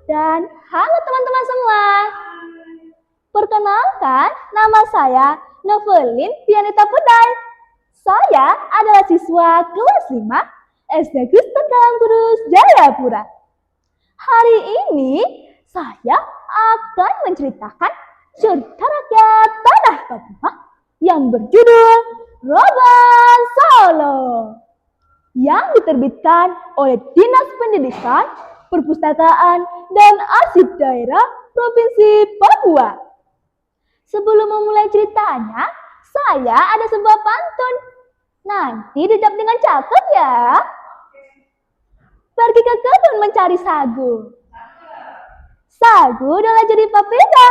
Dan halo teman-teman semua. Perkenalkan, nama saya Novelin Pianita Pudai. Saya adalah siswa kelas 5 SD Kristen Dalam Kudus, Jayapura. Hari ini saya akan menceritakan cerita rakyat tanah Papua yang berjudul Robon Solo yang diterbitkan oleh Dinas Pendidikan, Perpustakaan, dan Arsip Daerah Provinsi Papua. Sebelum memulai ceritanya, saya ada sebuah pantun. Nanti dijawab dengan cakep ya. Pergi ke kebun mencari sagu. Sagu adalah jadi papeda.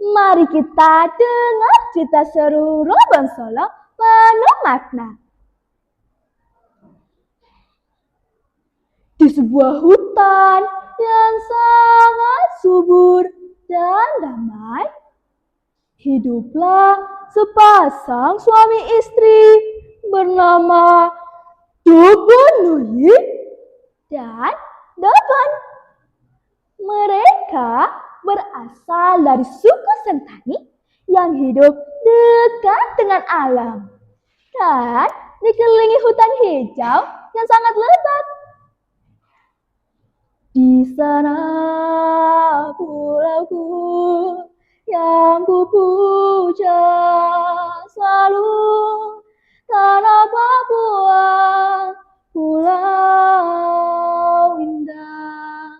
Mari kita dengar cerita seru Robon Solo penuh makna. Di sebuah hutan yang sangat subur dan damai, hiduplah sepasang suami istri bernama Dobon Nuyi dan Dobon. Mereka berasal dari suku Sentani yang hidup dekat dengan alam dan dikelilingi hutan hijau yang sangat lebat. Di sana pulauku yang kupuja selalu, tanah Papua, pulau indah.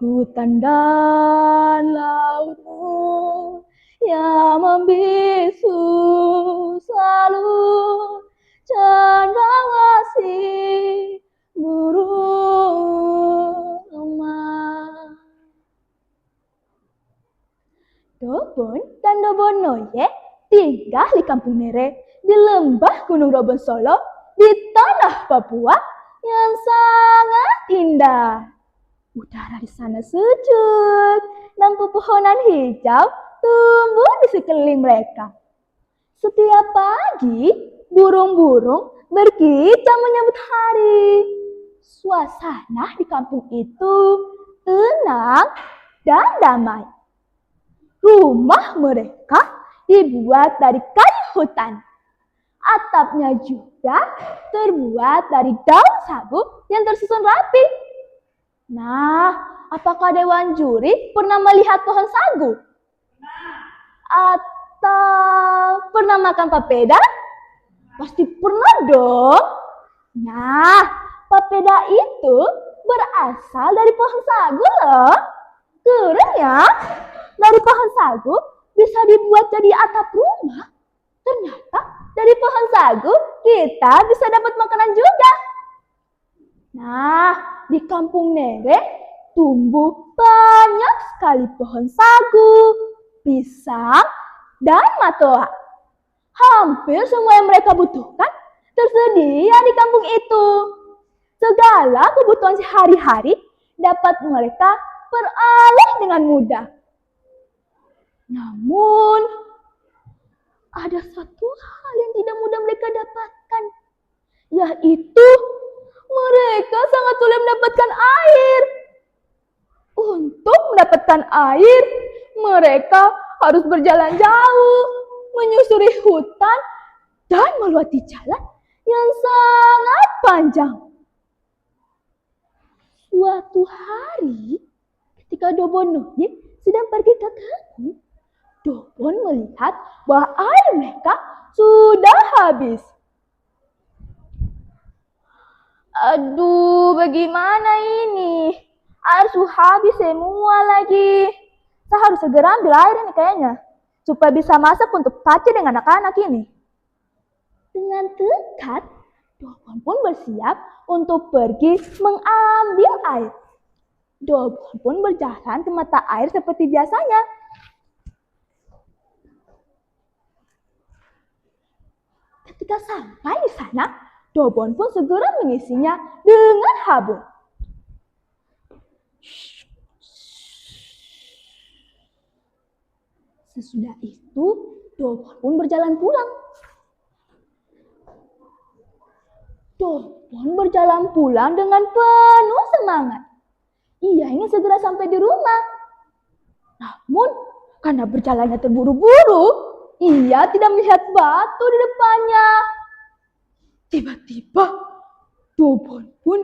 Hutan dan lautmu yang membisu selalu, cendrawasih burung emas. Dobon dan Dobon Noye tinggal di Kampung Nere di lembah Gunung Robon Solo di tanah Papua yang sangat indah. Udara di sana sejuk dan pepohonan hijau tumbuh di sekeliling mereka. Setiap pagi, burung-burung berkicau menyambut hari. Suasana di kampung itu tenang dan damai. Rumah mereka dibuat dari kayu hutan. Atapnya juga terbuat dari daun sagu yang tersusun rapi. Nah, apakah Dewan Juri pernah melihat pohon sagu? Atau pernah makan papeda? Pasti pernah dong. Nah, papeda itu berasal dari pohon sagu loh. Keren ya. Dari pohon sagu bisa dibuat jadi atap rumah. Ternyata dari pohon sagu kita bisa dapat makanan juga. Nah, di Kampung Nere tumbuh banyak sekali pohon sagu, pisang, dan matoa. Hampir semua yang mereka butuhkan tersedia di kampung itu. Segala kebutuhan sehari-hari dapat mereka peroleh dengan mudah. Namun, ada satu hal yang tidak mudah mereka dapatkan, yaitu mereka sangat sulit mendapatkan air. Untuk mendapatkan air, mereka harus berjalan jauh, menyusuri hutan, dan melewati jalan yang sangat panjang. Suatu hari, ketika Dobon Noye sedang pergi ke kebun, Dobon melihat bahwa air mereka sudah habis. Aduh, bagaimana ini? Air sudah habis semua lagi. Saya harus segera ambil air ini kayaknya, supaya bisa masak untuk Pace dengan anak-anak ini. Dengan tekad, Dobon pun bersiap untuk pergi mengambil air. Dobon pun berjalan ke mata air seperti biasanya. Ketika sampai di sana, Dobon pun segera mengisinya dengan habuk. Sesudah itu, Dobon pun berjalan pulang. Dobon berjalan pulang dengan penuh semangat. Ia ingin segera sampai di rumah. Namun, karena berjalannya terburu-buru, ia tidak melihat batu di depannya. Tiba-tiba, Dobon pun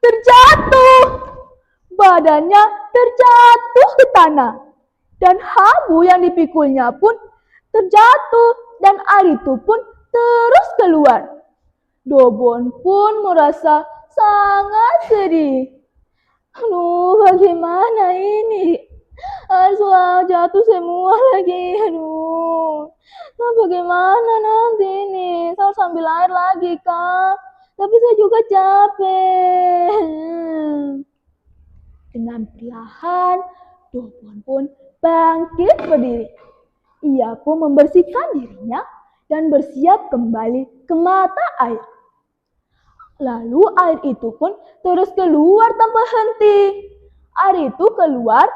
terjatuh. Badannya terjatuh ke tanah. Dan habu yang dipikulnya pun terjatuh dan air itu pun terus keluar. Dobon pun merasa sangat sedih. Aduh, bagaimana ini? Aduh, jatuh semua lagi. Aduh, nah, bagaimana nanti ini? Saya harus ambil air lagi, Kak. Tapi saya juga capek. Dengan perlahan, Dobon pun bangkit berdiri. Ia pun membersihkan dirinya dan bersiap kembali ke mata air. Lalu air itu pun terus keluar tanpa henti. Air itu keluar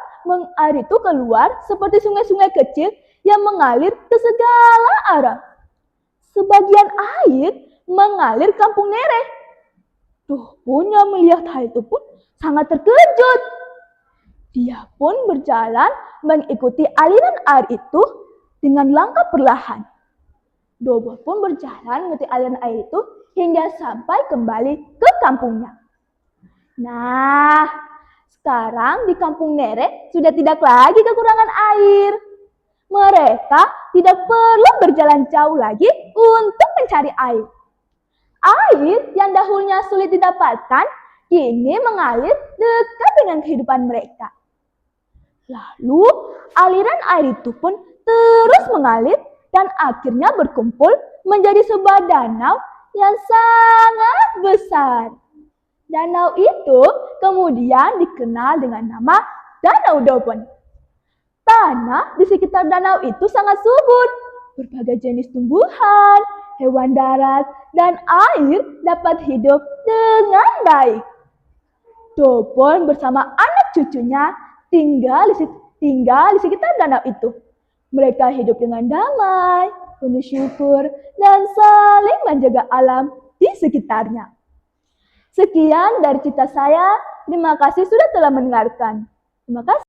seperti sungai-sungai kecil yang mengalir ke segala arah. Sebagian air mengalir kampung Nereh. Dobon yang melihat hal itu pun sangat terkejut. Dia pun berjalan mengikuti aliran air itu dengan langkah perlahan. Dobon pun berjalan mengikuti aliran air itu hingga sampai kembali ke kampungnya. Nah, sekarang di kampung Nereh sudah tidak lagi kekurangan air. Mereka tidak perlu berjalan jauh lagi untuk mencari air. Air yang dahulunya sulit didapatkan, kini mengalir dekat dengan kehidupan mereka. Lalu, aliran air itu pun terus mengalir dan akhirnya berkumpul menjadi sebuah danau yang sangat besar. Danau itu kemudian dikenal dengan nama Danau Dobon. Tanah di sekitar danau itu sangat subur. Berbagai jenis tumbuhan, hewan darat, dan air dapat hidup dengan baik. Dobon bersama anak cucunya tinggal di sekitar danau itu. Mereka hidup dengan damai, penuh syukur, dan saling menjaga alam di sekitarnya. Sekian dari cerita saya. Terima kasih sudah telah mendengarkan. Terima kasih.